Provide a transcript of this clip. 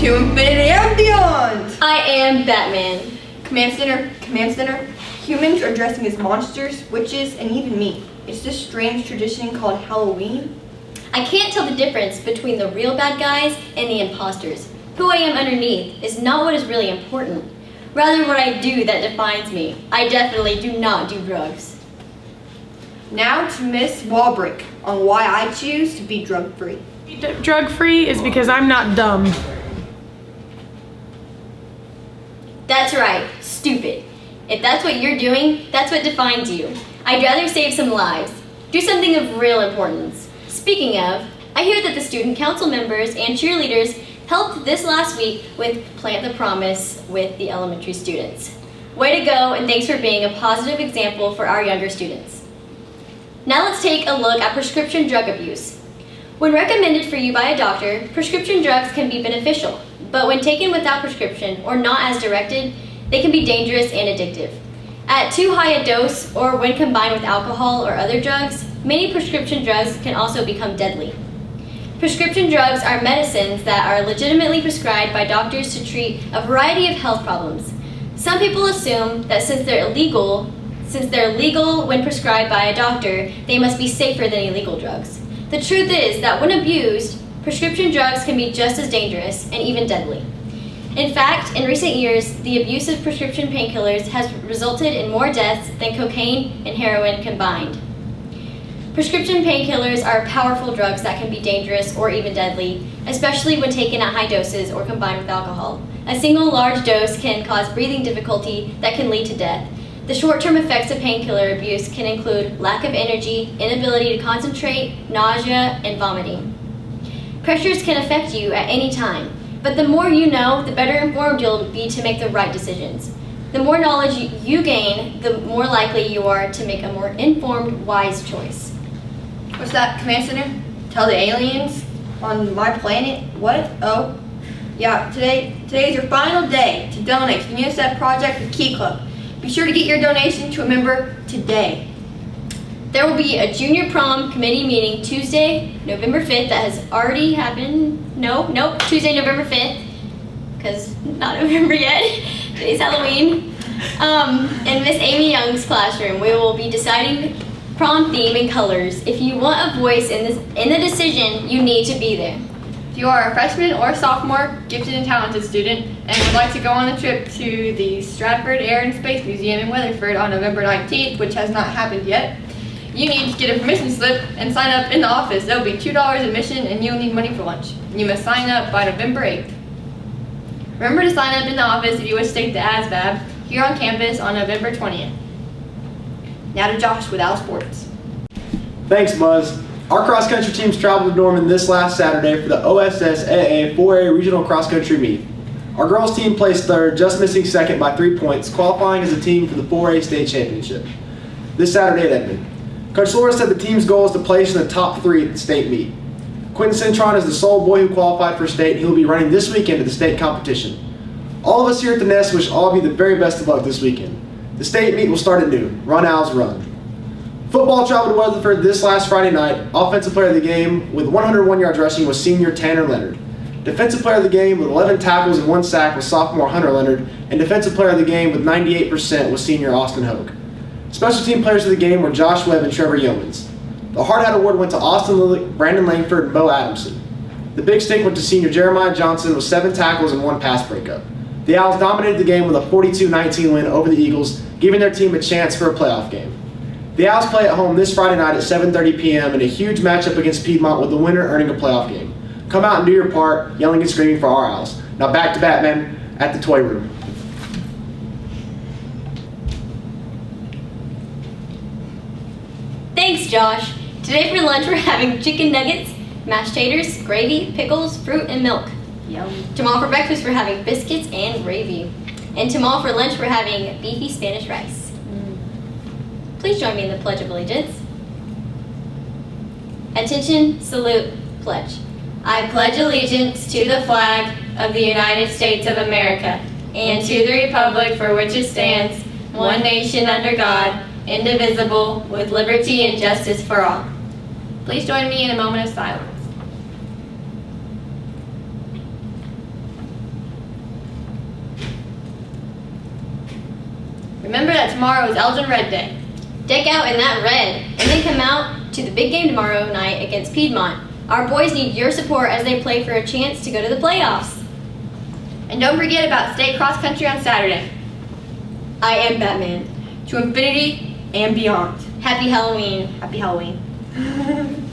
to infinity and beyond! I am Batman. Command Center, humans are dressing as monsters, witches, and even me. It's this strange tradition called Halloween. I can't tell the difference between the real bad guys and the imposters. Who I am underneath is not what is really important. Rather what I do that defines me. I definitely do not do drugs. Now to Miss Walbrick on why I choose to be drug-free. Drug-free is because I'm not dumb. That's right, stupid. If that's what you're doing, that's what defines you. I'd rather save some lives. Do something of real importance. Speaking of, I hear that the student council members and cheerleaders helped this last week with Plant the Promise with the elementary students. Way to go, and thanks for being a positive example for our younger students. Now let's take a look at prescription drug abuse. When recommended for you by a doctor, prescription drugs can be beneficial, but when taken without prescription or not as directed, they can be dangerous and addictive. At too high a dose or when combined with alcohol or other drugs, many prescription drugs can also become deadly. Prescription drugs are medicines that are legitimately prescribed by doctors to treat a variety of health problems. Some people assume that since they're legal when prescribed by a doctor, they must be safer than illegal drugs. The truth is that when abused, prescription drugs can be just as dangerous and even deadly. In fact, in recent years, the abuse of prescription painkillers has resulted in more deaths than cocaine and heroin combined. Prescription painkillers are powerful drugs that can be dangerous or even deadly, especially when taken at high doses or combined with alcohol. A single large dose can cause breathing difficulty that can lead to death. The short-term effects of painkiller abuse can include lack of energy, inability to concentrate, nausea, and vomiting. Pressures can affect you at any time, but the more you know, the better informed you'll be to make the right decisions. The more knowledge you gain, the more likely you are to make a more informed, wise choice. What's that, Command Center? Tell the aliens on my planet? What? Oh, yeah, today is your final day to donate to the UNICEF Project with Key Club. Be sure to get your donation to a member today. There will be a junior prom committee meeting Tuesday, November 5th that has already happened. Tuesday, November 5th, because not November yet. Today's Halloween. In Miss Amy Young's classroom, we will be deciding prom theme and colors. If you want a voice in the decision, you need to be there. If you are a freshman or sophomore, gifted and talented student, and would like to go on a trip to the Stratford Air and Space Museum in Weatherford on November 19th, which has not happened yet, you need to get a permission slip and sign up in the office. There will be $2 admission and you'll need money for lunch. You must sign up by November 8th. Remember to sign up in the office if you wish to take the ASVAB here on campus on November 20th. Now to Josh with Al Sports. Thanks, Buzz. Our cross-country teams traveled to Norman this last Saturday for the OSSAA 4A Regional Cross Country Meet. Our girls team placed third, just missing second by 3 points, qualifying as a team for the 4A State Championship this Saturday at Edmond. Coach Laura said the team's goal is to place in the top 3 at the state meet. Quentin Cintron is the sole boy who qualified for state, and he will be running this weekend at the state competition. All of us here at the Nest wish all of you the very best of luck this weekend. The state meet will start at noon. Run, Owls, run. Football traveled to Weatherford this last Friday night. Offensive player of the game with 101 yards rushing was senior Tanner Leonard. Defensive player of the game with 11 tackles and 1 sack was sophomore Hunter Leonard, and defensive player of the game with 98% was senior Austin Hogue. Special team players of the game were Josh Webb and Trevor Yeomans. The Hard Hat Award went to Austin Lillick, Brandon Langford, and Bo Adamson. The Big Stick went to senior Jeremiah Johnson with 7 tackles and 1 pass breakup. The Owls dominated the game with a 42-19 win over the Eagles, giving their team a chance for a playoff game. The Owls play at home this Friday night at 7:30 p.m. in a huge matchup against Piedmont, with the winner earning a playoff game. Come out and do your part, yelling and screaming for our Owls. Now back to Batman at the Toy Room. Thanks, Josh. Today for lunch we're having chicken nuggets, mashed taters, gravy, pickles, fruit, and milk. Yum. Tomorrow for breakfast we're having biscuits and gravy. And tomorrow for lunch we're having beefy Spanish rice. Please join me in the Pledge of Allegiance. Attention, salute, pledge. I pledge allegiance to the flag of the United States of America and to the republic for which it stands, one nation under God, indivisible, with liberty and justice for all. Please join me in a moment of silence. Remember that tomorrow is Elgin Red Day. Deck out in that red, and then come out to the big game tomorrow night against Piedmont. Our boys need your support as they play for a chance to go to the playoffs. And don't forget about state cross country on Saturday. I am Batman. To infinity and beyond. Happy Halloween. Happy Halloween.